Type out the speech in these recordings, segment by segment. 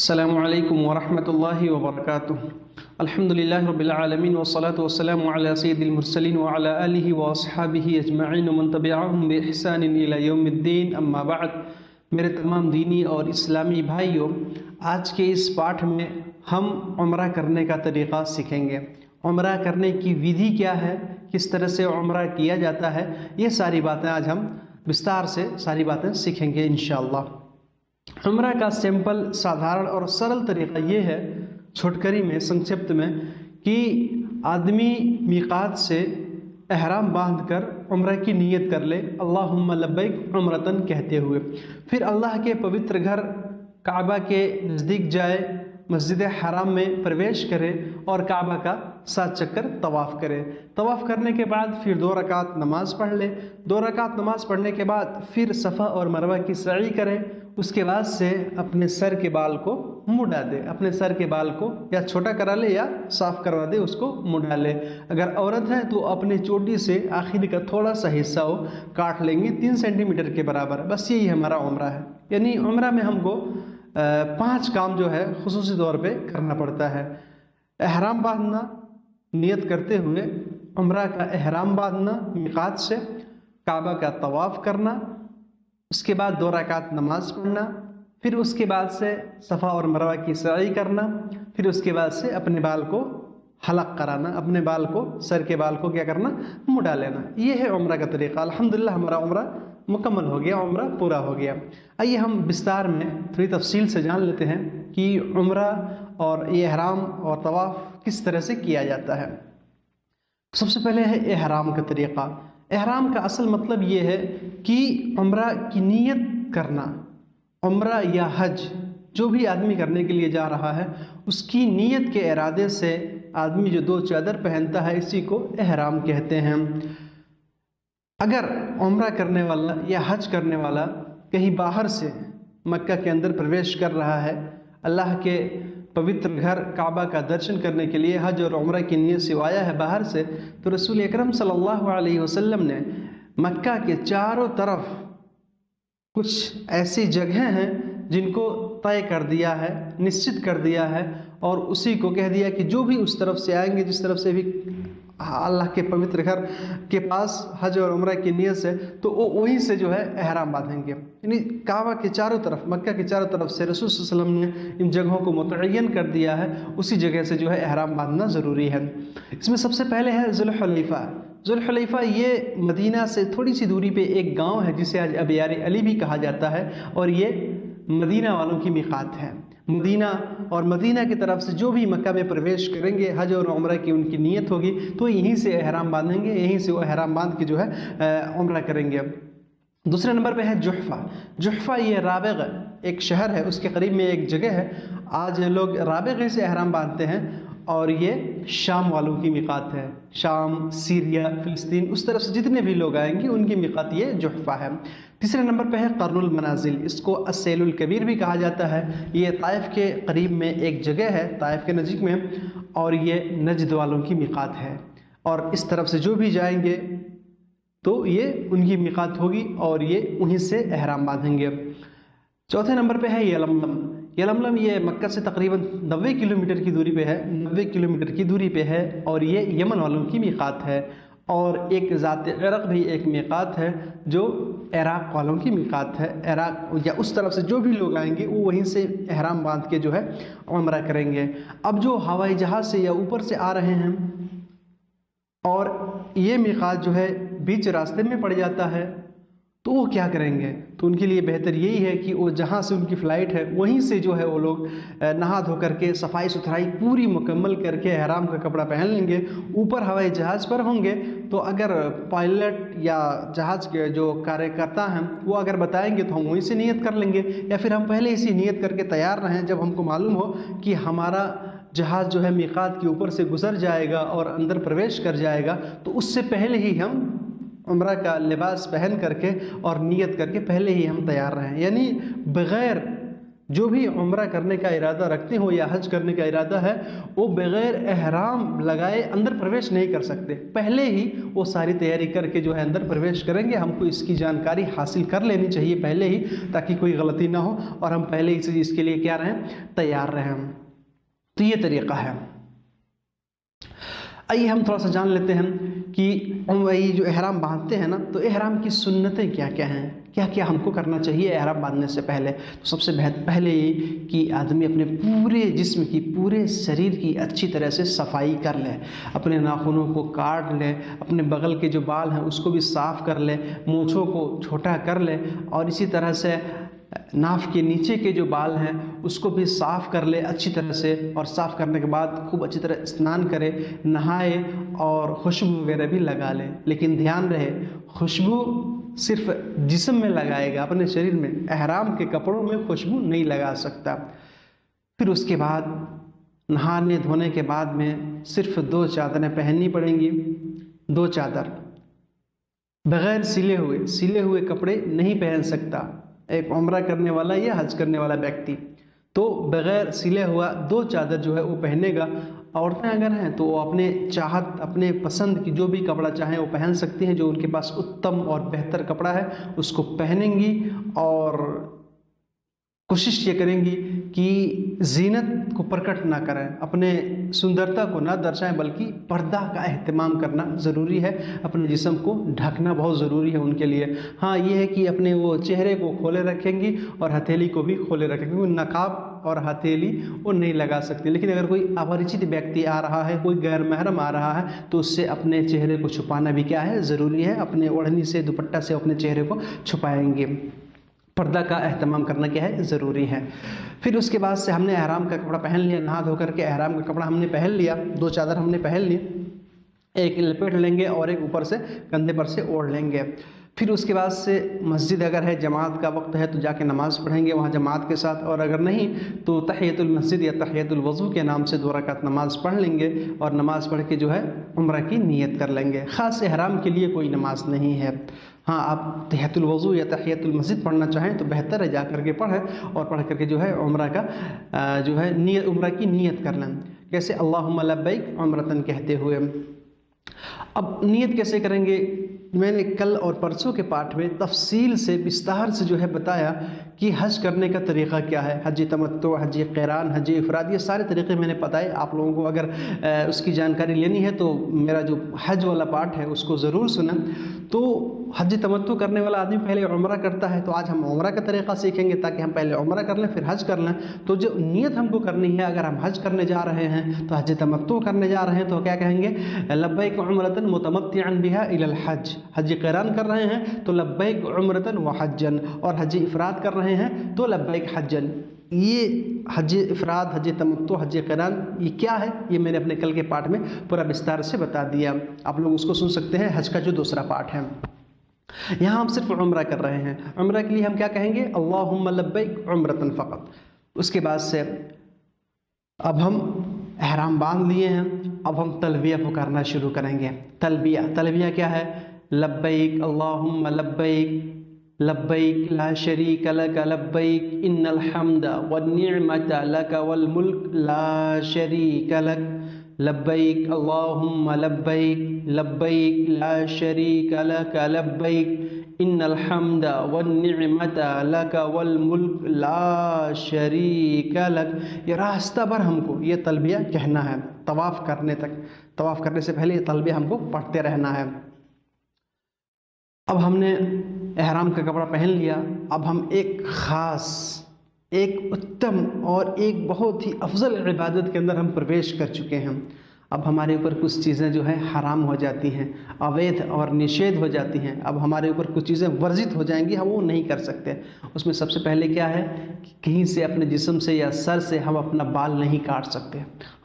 السلام علیکم ورحمۃ اللہ وبرکاتہ۔ الحمد للہ رب العالمین والصلاة والسلام علی سید المرسلین وعلی آلہ واصحابہ اجمعین ومن تبعہم بإحسان الی یوم الدین، اما بعد۔ میرے تمام دینی اور اسلامی بھائیوں، آج کے اس پاٹھ میں ہم عمرہ کرنے کا طریقہ سیکھیں گے۔ عمرہ کرنے کی ودھی کیا ہے، کس طرح سے عمرہ کیا جاتا ہے، یہ ساری باتیں آج ہم وستار سے ساری باتیں سیکھیں گے انشاءاللہ۔ عمرہ کا سمپل، سادھارن اور سرل طریقہ یہ ہے، چھوٹکری میں، سنکشپت میں، کہ آدمی میقات سے احرام باندھ کر عمرہ کی نیت کر لے، اللہم لبیک عمرتن کہتے ہوئے، پھر اللہ کے پوتر گھر کعبہ کے نزدیک جائے، مسجد حرام میں پرویش کرے اور کعبہ کا 7 چکر طواف کرے۔ طواف کرنے کے بعد پھر 2 رکعت نماز پڑھ لے۔ 2 رکعت نماز پڑھنے کے بعد پھر صفا اور مروہ کی سعی کرے۔ اس کے بعد سے اپنے سر کے بال کو مڈا دے، اپنے سر کے بال کو یا چھوٹا کرا لے یا صاف کروا دے، اس کو مڈا لے۔ اگر عورت ہے تو اپنے چوٹی سے آخر کا تھوڑا سا حصہ وہ کاٹ لیں گے، 3 سینٹی میٹر کے برابر۔ بس یہی ہمارا عمرہ ہے۔ یعنی عمرہ میں ہم کو 5 کام جو ہے خصوصی طور پہ کرنا پڑتا ہے۔ احرام باندھنا، نیت کرتے ہوئے عمرہ کا احرام باندھنا میقات سے، کعبہ کا طواف کرنا، اس کے بعد 2 رکعت نماز پڑھنا، پھر اس کے بعد سے صفا اور مروہ کی سعی کرنا، پھر اس کے بعد سے اپنے بال کو حلق کرانا، اپنے بال کو، سر کے بال کو کیا کرنا، مڈا لینا۔ یہ ہے عمرہ کا طریقہ۔ الحمدللہ ہمارا عمرہ مکمل ہو گیا، عمرہ پورا ہو گیا۔ آئیے ہم بستار میں تھوڑی تفصیل سے جان لیتے ہیں کہ عمرہ اور یہ احرام اور طواف کس طرح سے کیا جاتا ہے۔ سب سے پہلے ہے احرام کا طریقہ۔ احرام کا اصل مطلب یہ ہے کہ عمرہ کی نیت کرنا۔ عمرہ یا حج جو بھی آدمی کرنے کے لیے جا رہا ہے، اس کی نیت کے ارادے سے آدمی جو 2 چادر پہنتا ہے، اسی کو احرام کہتے ہیں۔ اگر عمرہ کرنے والا یا حج کرنے والا کہیں باہر سے مکہ کے اندر پرویش کر رہا ہے، اللہ کے پوتر گھر کعبہ کا درشن کرنے کے لیے حج اور عمرہ کی نیت سے آیا ہے باہر سے، تو رسول اکرم صلی اللہ علیہ وسلم نے مکہ کے چاروں طرف کچھ ایسی جگہیں ہیں جن کو طے کر دیا ہے، نشچت کر دیا ہے، اور اسی کو کہہ دیا کہ جو بھی اس طرف سے آئیں گے، جس طرف سے بھی اللہ کے پوتر گھر کے پاس حج اور عمرہ کی نیت سے، تو وہ وہیں سے جو ہے احرام باندھیں گے۔ یعنی کعبہ کے چاروں طرف، مکہ کے چاروں طرف سے رسول صلی اللہ علیہ وسلم نے ان جگہوں کو متعین کر دیا ہے، اسی جگہ سے جو ہے احرام باندھنا ضروری ہے۔ اس میں سب سے پہلے ہے ذوالحلیفہ۔ ذوالحلیفہ یہ مدینہ سے تھوڑی سی دوری پہ ایک گاؤں ہے جسے آج ابیار علی بھی کہا جاتا ہے، اور یہ مدینہ والوں کی میقات ہے۔ مدینہ اور مدینہ کی طرف سے جو بھی مکہ میں پرویش کریں گے، حج اور عمرہ کی ان کی نیت ہوگی، تو یہیں سے احرام باندھیں گے، یہیں سے وہ احرام باندھ کے جو ہے عمرہ کریں گے۔ دوسرے نمبر پہ ہے جحفہ۔ جحفہ یہ رابغ ایک شہر ہے، اس کے قریب میں ایک جگہ ہے۔ آج لوگ رابغ سے احرام باندھتے ہیں، اور یہ شام والوں کی میقات ہے۔ شام، سیریا، فلسطین، اس طرف سے جتنے بھی لوگ آئیں گے ان کی میقات یہ جحفہ ہے۔ تیسرے نمبر پہ ہے قرن المنازل۔ اس کو السیل الکبیر بھی کہا جاتا ہے۔ یہ طائف کے قریب میں ایک جگہ ہے، طائف کے نزدیک میں، اور یہ نجد والوں کی میقات ہے، اور اس طرف سے جو بھی جائیں گے تو یہ ان کی میقات ہوگی، اور یہ انہیں سے احرام باندھیں گے۔ چوتھے نمبر پہ ہے یلملم۔ یلملم یہ مکہ سے تقریباً 90 کلومیٹر کی دوری پہ ہے، 90 کلومیٹر کی دوری پہ ہے، اور یہ یمن والوں کی میقات ہے۔ اور ایک ذات عرق بھی ایک میقات ہے جو عراق والوں کی میقات ہے۔ عراق یا اس طرف سے جو بھی لوگ آئیں گے وہ وہیں سے احرام باندھ کے جو ہے عمرہ کریں گے۔ اب جو ہوائی جہاز سے یا اوپر سے آ رہے ہیں اور یہ میقات جو ہے بیچ راستے میں پڑ جاتا ہے، تو وہ کیا کریں گے؟ تو ان کے لیے بہتر یہی ہے کہ وہ جہاں سے ان کی فلائٹ ہے وہیں سے جو ہے وہ لوگ نہا دھو کر کے صفائی ستھرائی پوری مکمل کر کے احرام کا کپڑا پہن لیں گے۔ اوپر ہوائی جہاز پر ہوں گے تو اگر پائلٹ یا جہاز کے جو کاریہ کرتا ہیں وہ اگر بتائیں گے تو ہم وہیں سے نیت کر لیں گے، یا پھر ہم پہلے اسی نیت کر کے تیار رہیں۔ جب ہم کو معلوم ہو کہ ہمارا جہاز جو ہے میقات کے اوپر سے گزر جائے گا اور اندر پرویش کر جائے گا، تو اس سے پہلے ہی ہم عمرہ کا لباس پہن کر کے اور نیت کر کے پہلے ہی ہم تیار رہیں۔ یعنی بغیر جو بھی عمرہ کرنے کا ارادہ رکھتے ہو یا حج کرنے کا ارادہ ہے وہ بغیر احرام لگائے اندر پرویش نہیں کر سکتے، پہلے ہی وہ ساری تیاری کر کے جو ہے اندر پرویش کریں گے۔ ہم کو اس کی جانکاری حاصل کر لینی چاہیے پہلے ہی، تاکہ کوئی غلطی نہ ہو اور ہم پہلے ہی اس کے لیے کیا رہیں، تیار رہیں۔ تو یہ طریقہ ہے۔ آئیے ہم تھوڑا سا جان لیتے ہیں کہ یہ جو احرام باندھتے ہیں نا، تو احرام کی سنتیں کیا کیا ہیں، کیا کیا ہم کو کرنا چاہیے احرام باندھنے سے پہلے۔ تو سب سے پہلے یہ کہ آدمی اپنے پورے جسم کی، پورے شریر کی اچھی طرح سے صفائی کر لے، اپنے ناخنوں کو کاٹ لے، اپنے بغل کے جو بال ہیں اس کو بھی صاف کر لے، مونچھوں کو چھوٹا کر لے، اور اسی طرح سے ناف کے نیچے کے جو بال ہیں اس کو بھی صاف کر لے اچھی طرح سے، اور صاف کرنے کے بعد خوب اچھی طرح اسنان کرے، نہائے اور خوشبو وغیرہ بھی لگا لے۔ لیکن دھیان رہے خوشبو صرف جسم میں لگائے گا، اپنے شریر میں، احرام کے کپڑوں میں خوشبو نہیں لگا سکتا۔ پھر اس کے بعد نہانے دھونے کے بعد میں صرف 2 چادریں پہننی پڑیں گی، 2 چادر، بغیر سلے ہوئے کپڑے نہیں پہن سکتا ایک عمرہ کرنے والا یا حج کرنے والا ویکتی۔ تو بغیر سلے ہوا 2 چادر جو ہے وہ پہنے گا۔ عورتیں اگر ہیں تو وہ اپنے چاہت، اپنے پسند کی جو بھی کپڑا چاہیں وہ پہن سکتی ہیں، جو ان کے پاس اتم اور بہتر کپڑا ہے اس کو پہنیں گی، اور کوشش یہ کریں گی کہ زینت کو پرکٹ نہ کریں، اپنے سندرتا کو نہ درشائیں، بلکہ پردہ کا اہتمام کرنا ضروری ہے، اپنے جسم کو ڈھکنا بہت ضروری ہے ان کے لیے۔ ہاں یہ ہے کہ اپنے وہ چہرے کو کھولے رکھیں گی اور ہتھیلی کو بھی کھولے رکھیں گی، نقاب اور ہتھیلی وہ نہیں لگا سکتے۔ لیکن اگر کوئی اپریچت ویکتی آ رہا ہے، کوئی غیر محرم آ رہا ہے، تو اس سے اپنے چہرے کو چھپانا بھی کیا ہے، ضروری ہے، اپنے اوڑھنی سے، دوپٹہ سے اپنے چہرے کو چھپائیں گے۔ پردہ کا اہتمام کرنا کیا ہے، ضروری ہے۔ پھر اس کے بعد سے ہم نے احرام کا کپڑا پہن لیا، نہا دھو کر کے احرام کا کپڑا ہم نے پہن لیا، 2 چادر ہم نے پہن لی، ایک لپیٹ لیں گے اور ایک اوپر سے کندھے پر سے اوڑھ لیں گے۔ پھر اس کے بعد سے مسجد اگر ہے، جماعت کا وقت ہے تو جا کے نماز پڑھیں گے وہاں جماعت کے ساتھ، اور اگر نہیں تو تحیۃ المسجد یا تحیۃ الوضو کے نام سے 2 رکعت نماز پڑھ لیں گے، اور نماز پڑھ کے جو ہے عمرہ کی نیت کر لیں گے۔ خاص احرام کے لیے کوئی نماز نہیں ہے۔ ہاں آپ تحیۃ الوضو یا تحیۃ المسجد پڑھنا چاہیں تو بہتر ہے، جا کر کے پڑھیں اور پڑھ کر کے جو ہے عمرہ کا جو ہے عمرہ کی نیت کر لیں، کیسے اللہم لبیک عمرتن کہتے ہوئے۔ اب نیت کیسے کریں گے، میں نے کل اور پرسوں کے پاٹھ میں تفصیل سے بستار سے جو ہے بتایا کہ حج کرنے کا طریقہ کیا ہے، حج تمتع، حج قران، حج افراد، یہ سارے طریقے میں نے بتائے۔ آپ لوگوں کو اگر اس کی جانکاری لینی ہے تو میرا جو حج والا پاٹھ ہے اس کو ضرور سنیں۔ تو حج تمتع کرنے والا آدمی پہلے عمرہ کرتا ہے، تو آج ہم عمرہ کا طریقہ سیکھیں گے تاکہ ہم پہلے عمرہ کر لیں پھر حج کر لیں۔ تو جو نیت ہم کو کرنی ہے، اگر ہم حج کرنے جا رہے ہیں تو حج تمتع کرنے جا رہے ہیں تو کیا کہیں گے، لبیک عمرۃ متمتعا بها الى الحج۔ حج قران کر رہے ہیں تو لبیک عمرۃ وحجا، اور حج افراد کر رہے ہیں تو لبیک حجا۔ یہ حج افراد، حج تمتع، حج قران یہ کیا ہے، یہ میں نے اپنے کل کے پاٹھ میں پورا بستار سے بتا دیا، آپ لوگ اس کو سن سکتے ہیں، حج کا جو دوسرا پاٹھ ہے۔ یہاں ہم صرف عمرہ کر رہے ہیں، عمرہ کے لیے ہم کیا کہیں گے، اللہم لبیک عمرۃ فقط۔ اس کے بعد سے اب ہم احرام باندھ لیے ہیں، اب ہم تلبیہ پکارنا شروع کریں گے۔ تلبیہ کیا ہے، لبیک اللہم لبیک، لبیک لا شریک لک، لبیک ان الحمد والنعمت لک والملک لا شریک لک، لبیک اللہم لبیک، لبیک لا شریک لک، لبیک ان الحمد والنعمت لک والملک لا شریک لک۔ یہ راستہ بھر ہم کو یہ تلبیہ کہنا ہے، طواف کرنے تک، طواف کرنے سے پہلے یہ تلبیہ ہم کو پڑھتے رہنا ہے۔ اب ہم نے احرام کا کپڑا پہن لیا، اب ہم ایک خاص، ایک اتم اور ایک بہت ہی افضل عبادت کے اندر ہم پرویش کر چکے ہیں۔ اب ہمارے اوپر کچھ چیزیں جو ہیں حرام ہو جاتی ہیں، اویدھ اور نشید ہو جاتی ہیں، اب ہمارے اوپر کچھ چیزیں ورزت ہو جائیں گی، ہم وہ نہیں کر سکتے۔ اس میں سب سے پہلے کیا ہے کہ کہیں سے اپنے جسم سے یا سر سے ہم اپنا بال نہیں کاٹ سکتے۔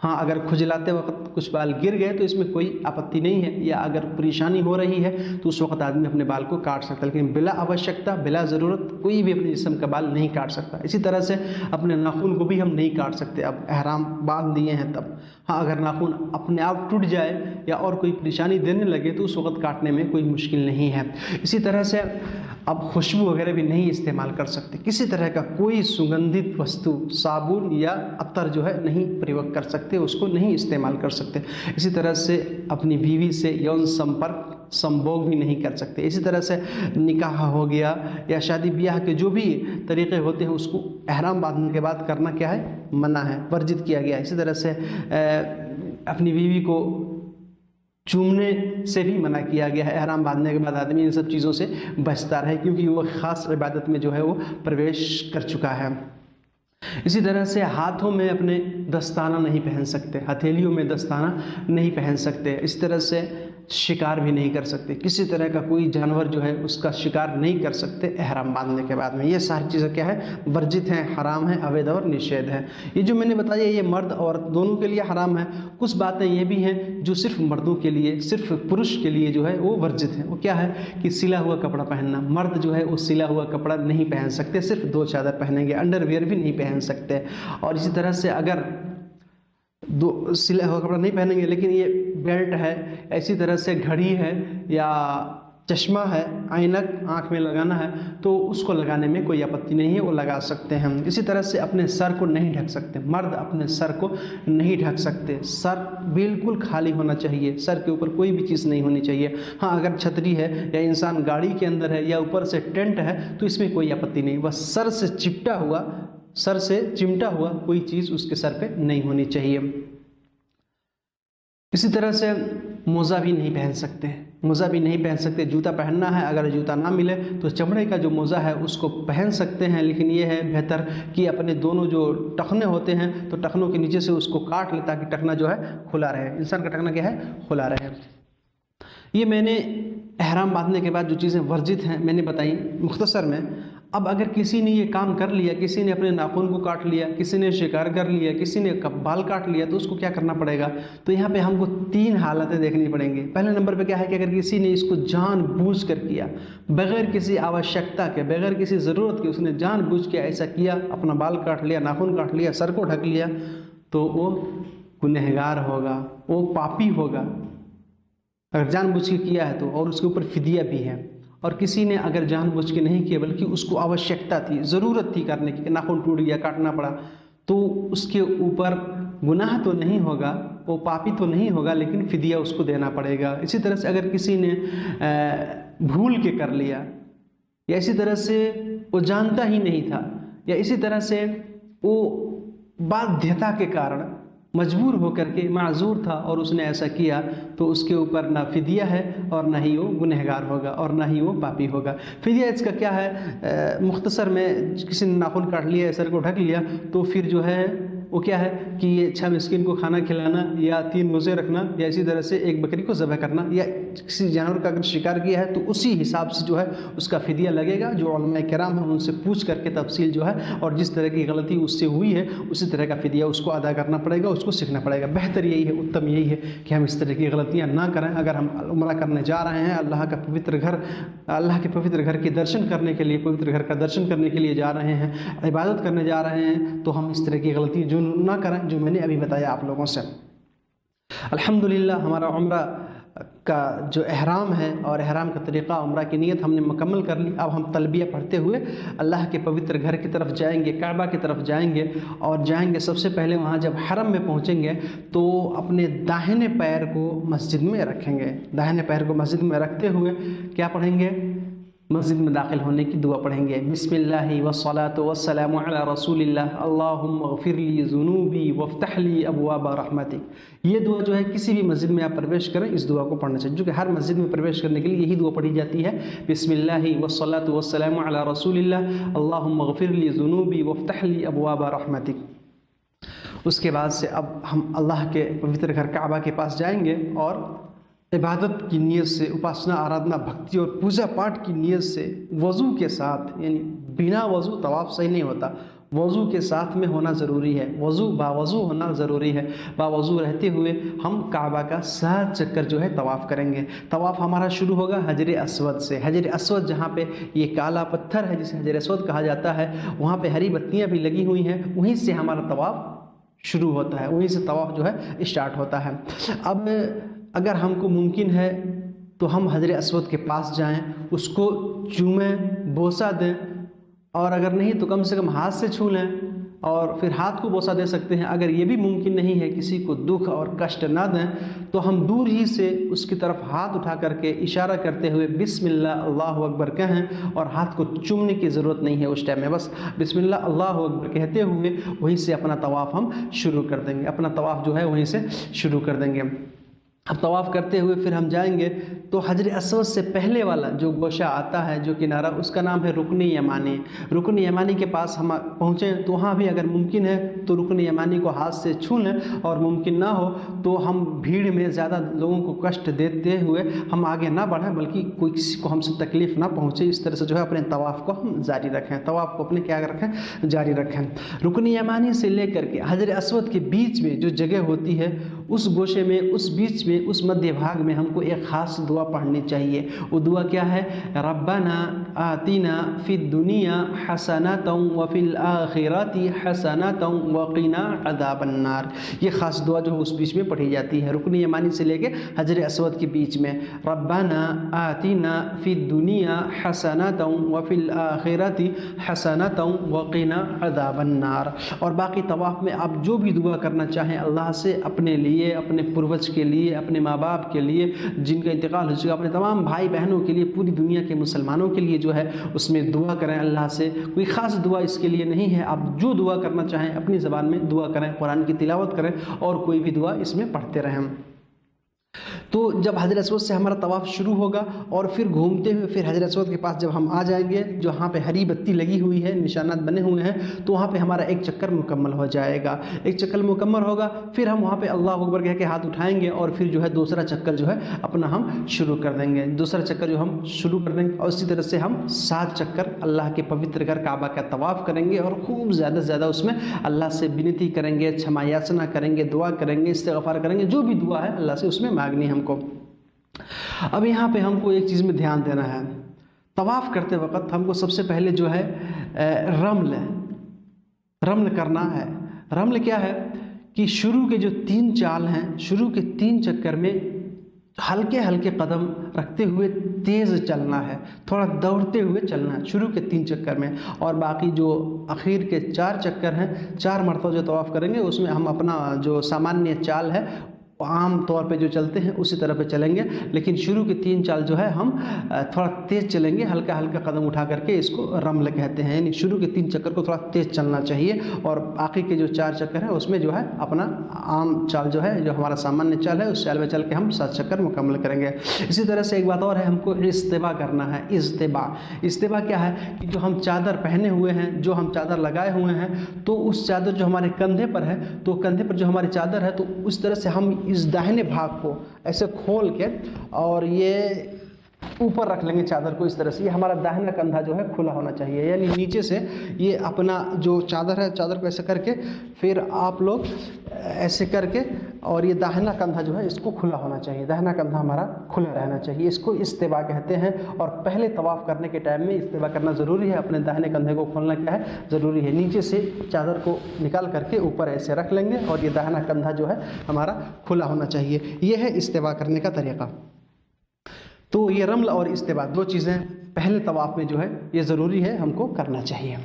ہاں اگر کھجلاتے وقت کچھ بال گر گئے تو اس میں کوئی آپتی نہیں ہے، یا اگر پریشانی ہو رہی ہے تو اس وقت آدمی اپنے بال کو کاٹ سکتا ہے، لیکن بلا آوشکتا، بلا ضرورت کوئی بھی اپنے جسم کا بال نہیں کاٹ سکتا۔ اسی طرح سے اپنے ناخن کو بھی ہم نہیں کاٹ سکتے، اب احرام باندھ دیے ہیں تب۔ ہاں اگر ناخن اپنے آپ ٹوٹ جائے یا اور کوئی پریشانی دینے لگے تو اس وقت کاٹنے میں کوئی مشکل نہیں ہے۔ اسی طرح سے اب خوشبو وغیرہ بھی نہیں استعمال کر سکتے، کسی طرح کا کوئی سگندھت وستو صابن یا عطر جو ہے نہیں پریوگ کر سکتے، اس کو نہیں استعمال کر سکتے۔ اسی طرح سے اپنی بیوی سے یون سمپرک سمبھوگ بھی نہیں کر سکتے۔ اسی طرح سے نکاح ہو گیا یا شادی بیاہ کے جو بھی طریقے ہوتے ہیں اس کو احرام باندھنے کے بعد کرنا کیا ہے؟ منع ہے، ورجت کیا گیا ہے۔ اسی طرح سے اپنی بیوی کو چومنے سے بھی منع کیا گیا ہے۔ احرام باندھنے کے بعد آدمی ان سب چیزوں سے بچتا رہے کیونکہ وہ خاص عبادت میں جو ہے وہ پرویش کر چکا ہے۔ اسی طرح سے ہاتھوں میں اپنے دستانہ نہیں پہن سکتے، ہتھیلیوں میں دستانہ نہیں پہن سکتے۔ اس طرح سے شکار بھی نہیں کر سکتے، کسی طرح کا کوئی جانور جو ہے اس کا شکار نہیں کر سکتے احرام باندھنے کے بعد میں۔ یہ ساری چیزیں کیا ہے؟ ورجت ہیں، حرام ہیں، اوید اور نشید ہے۔ یہ جو میں نے بتایا یہ مرد اور دونوں کے لیے حرام ہے۔ کچھ باتیں یہ بھی ہیں جو صرف مردوں کے لیے، صرف پرش کے لیے جو ہے وہ ورجت ہیں۔ وہ کیا ہے کہ سلا ہوا کپڑا پہننا، مرد جو ہے وہ سلا ہوا کپڑا نہیں پہن سکتے، صرف 2 چادر پہنیں گے، انڈر ویئر بھی نہیں پہن سکتے۔ اور اسی طرح سے اگر سلا ہوا کپڑا نہیں پہنیں گے لیکن یہ بیلٹ ہے، اسی طرح سے گھڑی ہے یا چشمہ ہے، عینک آنکھ میں لگانا ہے تو اس کو لگانے میں کوئی آپتی نہیں ہے، وہ لگا سکتے ہیں۔ اسی طرح سے اپنے سر کو نہیں ڈھک سکتے، مرد اپنے سر کو نہیں ڈھک سکتے، سر بالکل خالی ہونا چاہیے، سر کے اوپر کوئی بھی چیز نہیں ہونی چاہیے۔ ہاں اگر چھتری ہے یا انسان گاڑی کے اندر ہے یا اوپر سے ٹینٹ ہے تو اس میں کوئی آپتی نہیں، بس سر سے چمٹا ہوا کوئی چیز اس کے سر پہ نہیں ہونی چاہیے۔ اسی طرح سے موزہ بھی نہیں پہن سکتے، موزہ بھی نہیں پہن سکتے۔ جوتا پہننا ہے، اگر جوتا نہ ملے تو چمڑے کا جو موزہ ہے اس کو پہن سکتے ہیں، لیکن یہ ہے بہتر کہ اپنے دونوں جو ٹخنے ہوتے ہیں تو ٹخنوں کے نیچے سے اس کو کاٹ لے تاکہ ٹخنا جو ہے کھلا رہے، انسان کا ٹخنا کیا ہے؟ کھلا رہے۔ یہ میں نے احرام باندھنے کے بعد جو چیزیں ورجت ہیں میں نے بتائی مختصر میں۔ اب اگر کسی نے یہ کام کر لیا، کسی نے اپنے ناخن کو کاٹ لیا، کسی نے شکار کر لیا، کسی نے بال کاٹ لیا تو اس کو کیا کرنا پڑے گا؟ تو یہاں پہ ہم کو 3 حالتیں دیکھنی پڑیں گی۔ پہلے نمبر پہ کیا ہے کہ اگر کسی نے اس کو جان بوجھ کر کیا، بغیر کسی آوشکتا کے، بغیر کسی ضرورت کے اس نے جان بوجھ کے ایسا کیا، اپنا بال کاٹ لیا، ناخن کاٹ لیا، سر کو ڈھک لیا، تو وہ گنہگار ہوگا، وہ پاپی ہوگا اگر جان بوجھ کے کیا ہے تو، اور اس کے اوپر فدیہ بھی ہے۔ اور کسی نے اگر جان بوجھ کے نہیں کیا بلکہ اس کو آوشکتا تھی، ضرورت تھی کرنے کی، ناخن ٹوٹ گیا، کاٹنا پڑا، تو اس کے اوپر گناہ تو نہیں ہوگا، وہ پاپی تو نہیں ہوگا، لیکن فدیہ اس کو دینا پڑے گا۔ اسی طرح سے اگر کسی نے بھول کے کر لیا، یا اسی طرح سے وہ جانتا ہی نہیں تھا، یا اسی طرح سے وہ بادھیتا کے کارن مجبور ہو کر کے معذور تھا اور اس نے ایسا کیا، تو اس کے اوپر نہ فدیہ ہے اور نہ ہی وہ گنہگار ہوگا اور نہ ہی وہ پاپی ہوگا۔ فدیہ اس کا کیا ہے؟ مختصر میں کسی نے ناخن کاٹ لیا، سر کو ڈھک لیا، تو پھر جو ہے وہ کیا ہے کہ یہ 6 مسکین کو کھانا کھلانا، یا 3 روزے رکھنا، یا اسی طرح سے ایک بکری کو ذبح کرنا، یا کسی جانور کا اگر شکار کیا ہے تو اسی حساب سے جو ہے اس کا فدیہ لگے گا۔ جو علماء کرام ہیں ان سے پوچھ کر کے تفصیل جو ہے، اور جس طرح کی غلطی اس سے ہوئی ہے اسی طرح کا فدیہ اس کو ادا کرنا پڑے گا، اس کو سیکھنا پڑے گا۔ بہتر یہی ہے، اتم یہی ہے کہ ہم اس طرح کی غلطیاں نہ کریں۔ اگر ہم عمرہ کرنے جا رہے ہیں، اللہ کے پوتر گھر کے درشن کرنے کے لیے، پوتر گھر کا درشن کرنے کے لیے جا رہے ہیں، عبادت کرنے جا رہے ہیں، تو ہم اس طرح کی غلطی جو نہ کریں جو میں نے ابھی بتایا آپ لوگوں سے۔ الحمدللہ ہمارا عمرہ کا جو احرام ہے اور احرام کا طریقہ، عمرہ کی نیت ہم نے مکمل کر لی۔ اب ہم تلبیہ پڑھتے ہوئے اللہ کے پوتر گھر کی طرف جائیں گے، کعبہ کی طرف جائیں گے، اور جائیں گے سب سے پہلے وہاں جب حرم میں پہنچیں گے تو اپنے داہنے پیر کو مسجد میں رکھیں گے۔ داہنے پیر کو مسجد میں رکھتے ہوئے کیا پڑھیں گے؟ مسجد میں داخل ہونے کی دعا پڑھیں گے۔ بسم اللہ والصلاۃ والسلام علی رسول اللہ، اللہم اغفر لی ذنوبی وافتح لی ابواب رحمتک۔ یہ دعا جو ہے کسی بھی مسجد میں آپ پرویش کریں اس دعا کو پڑھنا چاہیے، جو کہ ہر مسجد میں پرویش کرنے کے لیے یہی دعا پڑھی جاتی ہے، بسم اللہ والصلاۃ والسلام علی رسول اللہ، اللہم اغفر لی ذنوبی وافتح لی ابواب رحمتک۔ اس کے بعد سے اب ہم اللہ کے پوتر گھر کعبہ کے پاس جائیں گے اور عبادت کی نیت سے، اپاسنا، آرادھنا، بھکتی اور پوجا پاٹ کی نیت سے وضو کے ساتھ، یعنی بنا وضو طواف صحیح نہیں ہوتا، وضو کے ساتھ میں ہونا ضروری ہے، وضو باوضو ہونا ضروری ہے۔ باوضو رہتے ہوئے ہم کعبہ کا 7 چکر جو ہے طواف کریں گے۔ طواف ہمارا شروع ہوگا حجر اسود سے۔ حجر اسود جہاں پہ یہ کالا پتھر ہے جسے حجر اسود کہا جاتا ہے، وہاں پہ ہری بتیاں بھی لگی ہوئی ہیں، وہیں سے ہمارا طواف شروع ہوتا ہے، وہیں سے طواف جو ہے اسٹارٹ ہوتا ہے۔ اب اگر ہم کو ممکن ہے تو ہم حجر اسود کے پاس جائیں، اس کو چومیں، بوسہ دیں، اور اگر نہیں تو کم سے کم ہاتھ سے چھو لیں اور پھر ہاتھ کو بوسہ دے سکتے ہیں۔ اگر یہ بھی ممکن نہیں ہے، کسی کو دکھ اور کشٹ نہ دیں، تو ہم دور ہی سے اس کی طرف ہاتھ اٹھا کر کے اشارہ کرتے ہوئے بسم اللہ اللہ اکبر کہیں، اور ہاتھ کو چومنے کی ضرورت نہیں ہے اس ٹائم میں، بس بسم اللہ اللہ اکبر کہتے ہوئے وہیں سے اپنا طواف ہم شروع کر دیں گے، اپنا طواف جو ہے وہیں سے شروع کر دیں گے۔ اب طواف کرتے ہوئے پھر ہم جائیں گے تو حجر اسود سے پہلے والا جو گوشہ آتا ہے، جو کنارہ، اس کا نام ہے رکن یمانی۔ رکن یمانی کے پاس ہم پہنچیں تو وہاں بھی اگر ممکن ہے تو رکن یمانی کو ہاتھ سے چھو لیں، اور ممکن نہ ہو تو ہم بھیڑ میں زیادہ لوگوں کو کشٹ دیتے ہوئے ہم آگے نہ بڑھیں، بلکہ کوئی کسی کو ہم سے تکلیف نہ پہنچے، اس طرح سے جو ہے اپنے طواف کو ہم جاری رکھیں، طواف کو اپنے کیا رکھیں، جاری رکھیں۔ رکن یمانی سے لے کر کے حجر اسود کے بیچ میں جو جگہ ہوتی ہے، اس گوشے میں، اس بیچ میں، اس مدھیہ بھاگ میں ہم کو ایک خاص دعا پڑھنی چاہیے۔ وہ دعا کیا ہے؟ ربنا آتنا فی الدنیا حسنۃ وفی الآخرۃ حسنۃ وقنا عذاب النار۔ یہ خاص دعا جو ہے اس بیچ میں پڑھی جاتی ہے، رکن یمانی سے لے کے حجر اسود کے بیچ میں۔ ربنا آتنا فی الدنیا حسنۃ وفی الآخرۃ حسنۃ وقنا عذاب النار۔ اور باقی طواف میں آپ جو بھی دعا کرنا چاہیں اللہ سے، اپنے لیے، اپنے پروج کے لیے، اپنے ماں باپ کے لیے جن کا انتقال ہو چکا، اپنے تمام بھائی بہنوں کے لیے، پوری دنیا کے مسلمانوں کے لیے جو ہے اس میں دعا کریں اللہ سے۔ کوئی خاص دعا اس کے لیے نہیں ہے، آپ جو دعا کرنا چاہیں اپنی زبان میں دعا کریں، قرآن کی تلاوت کریں، اور کوئی بھی دعا اس میں پڑھتے رہیں۔ تو جب حجر اسود سے ہمارا طواف شروع ہوگا اور پھر گھومتے ہوئے پھر حجر اسود کے پاس جب ہم آ جائیں گے، جہاں پہ ہری بتی لگی ہوئی ہے، نشانات بنے ہوئے ہیں، تو وہاں پہ ہمارا ایک چکر مکمل ہو جائے گا۔ ایک چکر مکمل ہوگا، پھر ہم وہاں پہ اللہ اکبر کہہ کے ہاتھ اٹھائیں گے، اور پھر جو ہے دوسرا چکر جو ہے اپنا ہم شروع کر دیں گے، دوسرا چکر جو ہم شروع کر دیں گے، اور اسی طرح سے ہم 7 چکر اللہ کے پوتر گھر کعبہ کا طواف کریں گے، اور خوب زیادہ سے زیادہ اس میں اللہ سے بنتی کریں گے، چھما یاچنا کریں گے، دعا کریں گے، استغفار کریں گے، جو بھی دعا ہے اللہ سے اس میں مانگنی ہم کو۔ اب یہاں پہ ہم کو ایک چیز میں دھیان دینا ہے، طواف کرتے وقت ہم کو سب سے پہلے جو ہے رمل کرنا ہے۔ رمل کیا ہے کہ شروع کے جو 3 چال ہیں، شروع کے 3 چکر میں ہلکے ہلکے قدم رکھتے ہوئے تیز چلنا ہے، تھوڑا دوڑتے ہوئے چلنا ہے شروع کے 3 چکر میں، اور باقی جو اخیر کے 4 چکر ہیں، 4 مرتبہ جو طواف کریں گے اس میں ہم اپنا جو سامانیہ چال ہے عام طور پہ جو چلتے ہیں اسی طرح پہ چلیں گے، لیکن شروع کی 3 چال جو ہے ہم تھوڑا تیز چلیں گے، ہلکا ہلکا قدم اٹھا کر کے، اس کو رمل کہتے ہیں، یعنی شروع کے 3 چکر کو تھوڑا تیز چلنا چاہیے، اور باقی کے جو 4 چکر ہیں اس میں جو ہے اپنا عام چال جو ہے، جو ہمارا سامانیہ چال ہے، اس چال میں چل کے ہم 7 چکر مکمل کریں گے۔ اسی طرح سے ایک بات اور ہے، ہم کو اجتباء کرنا ہے۔ اجتباء کیا ہے کہ جو ہم چادر پہنے ہوئے ہیں، جو ہم چادر لگائے ہوئے ہیں، تو اس چادر جو ہمارے کندھے پر ہے، تو کندھے پر جو ہماری چادر ہے، تو اس طرح سے ہم اس داہنے بھاگ کو ایسے کھول کے اور یہ اوپر رکھ لیں گے چادر کو، اس طرح سے یہ ہمارا داہنا کندھا جو ہے کھلا ہونا چاہیے، یعنی نیچے سے یہ اپنا جو چادر ہے، چادر کو ایسے کر کے پھر آپ لوگ ایسے کر کے، اور یہ داہنا کندھا جو ہے اس کو کھلا ہونا چاہیے، داہنا کندھا ہمارا کھلا رہنا چاہیے، اس کو اجتباء کہتے ہیں۔ اور پہلے طواف کرنے کے ٹائم میں اجتباء کرنا ضروری ہے، اپنے داہنے کندھے کو کھولنا کیا ہے ضروری ہے، نیچے سے چادر کو نکال کر کے اوپر ایسے رکھ لیں گے، اور یہ داہنا کندھا جو ہے ہمارا کھلا ہونا چاہیے۔ یہ ہے اجتباء کرنے کا طریقہ۔ تو یہ رمل اور اجتباء 2 چیزیں پہلے طواف میں جو ہے یہ ضروری ہے، ہم کو کرنا چاہیے۔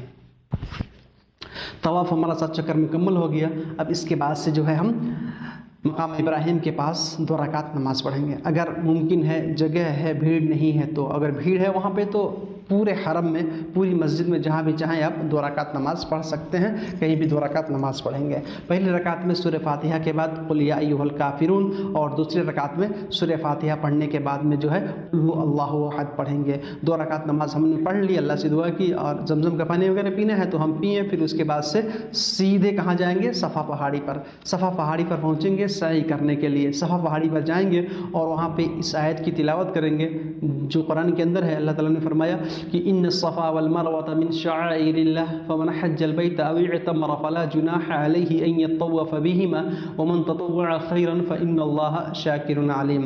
طواف ہمارا 7 چکر مکمل ہو گیا، اب اس کے بعد سے جو ہے ہم مقام ابراہیم کے پاس 2 رکعت نماز پڑھیں گے۔ اگر ممکن ہے، جگہ ہے، بھیڑ نہیں ہے، تو اگر بھیڑ ہے وہاں پہ تو پورے حرم میں، پوری مسجد میں جہاں بھی چاہیں آپ 2 رکعت نماز پڑھ سکتے ہیں، کہیں بھی 2 رکعت نماز پڑھیں گے۔ پہلی رکعت میں سورہ فاتحہ کے بعد قل یا ایھا الکافرون، اور دوسری رکعت میں سورہ فاتحہ پڑھنے کے بعد میں جو ہے قل ھو اللہ احد پڑھیں گے۔ 2 رکعت نماز ہم نے پڑھ لی، اللہ سے دعا کی، اور زمزم کا پانی وغیرہ پینا ہے تو ہم پئیں، پھر اس کے بعد سے سیدھے کہاں جائیں گے؟ صفا پہاڑی پر۔ صفا پہاڑی پر پہنچیں گے سعی کرنے کے لیے، صفا پہاڑی پر جائیں گے اور وہاں پہ اس آیت کی تلاوت کریں گے جو قرآن کے اندر ہے۔ اللہ تعالیٰ نے فرمایا کہ ان الصفا والمروة من شعائر الله فمن حج البيت او اعتمر فلا جناح عليه ان يطوف بهما ومن تطوع خيرا فان الله شاكر عليم۔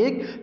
1,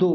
2,